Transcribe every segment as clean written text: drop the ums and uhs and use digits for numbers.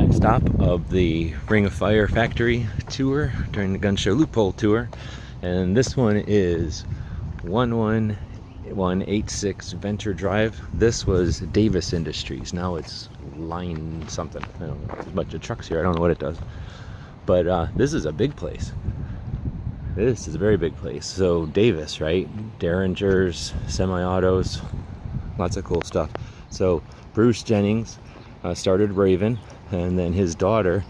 final stop of the Ring of Fire factory tour during the Gun Show Loophole tour, and this one is 11186 Venture Drive. This was Davis Industries. Now it's Line something. I don't know. There's a bunch of trucks here. I don't know what it does, but this is a big place. This is a very big place. So Davis, right? Derringers, semi-autos, lots of cool stuff. So Bruce Jennings started Raven, and then his daughter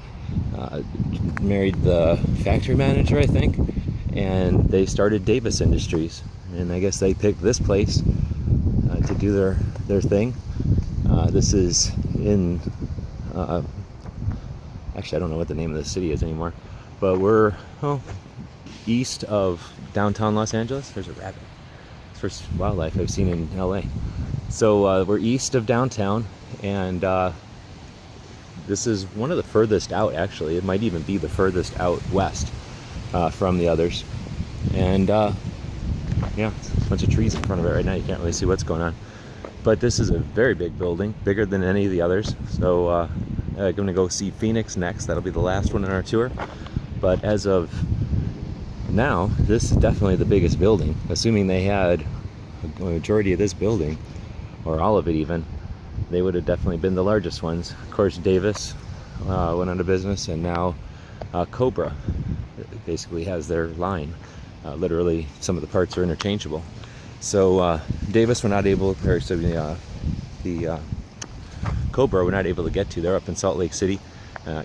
married the factory manager, I think, and they started Davis Industries. And I guess they picked this place to do their thing. This is in actually, I don't know what the name of the city is anymore, but we're east of downtown Los Angeles. There's a rabbit. It's the first wildlife I've seen in LA. So we're east of downtown, and this is one of the furthest out, actually. It might even be the furthest out west from the others. And yeah, a bunch of trees in front of it right now. You can't really see what's going on. But this is a very big building, bigger than any of the others. So I'm going to go see Phoenix next. That'll be the last one in our tour. But as of now, this is definitely the biggest building. Assuming they had a majority of this building, or all of it even, they would have definitely been the largest ones. Of course, Davis went out of business, and now Cobra basically has their line. Literally, some of the parts are interchangeable. So Davis were not able, or so the Cobra we're not able to get to. They're up in Salt Lake City.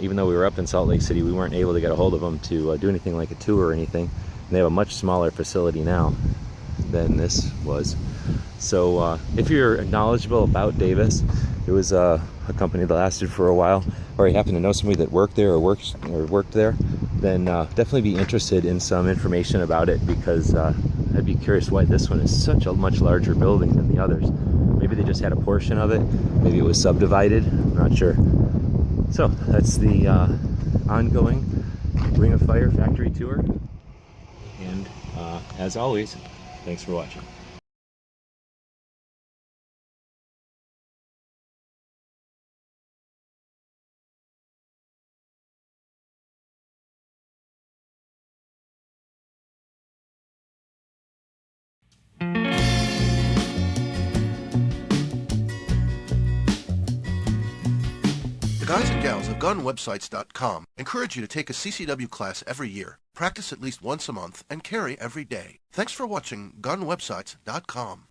Even though we were up in Salt Lake City, we weren't able to get a hold of them to do anything like a tour or anything. And they have a much smaller facility now than this was. So if you're knowledgeable about Davis, it was a company that lasted for a while, or you happen to know somebody that worked there or worked there, then definitely be interested in some information about it, because I'd be curious why this one is such a much larger building than the others. Maybe they just had a portion of it. Maybe it was subdivided. I'm not sure. So that's the ongoing Ring of Fire factory tour. And as always, thanks for watching. The guys and gals of GunWebsites.com encourage you to take a CCW class every year, practice at least once a month, and carry every day. Thanks for watching GunWebsites.com.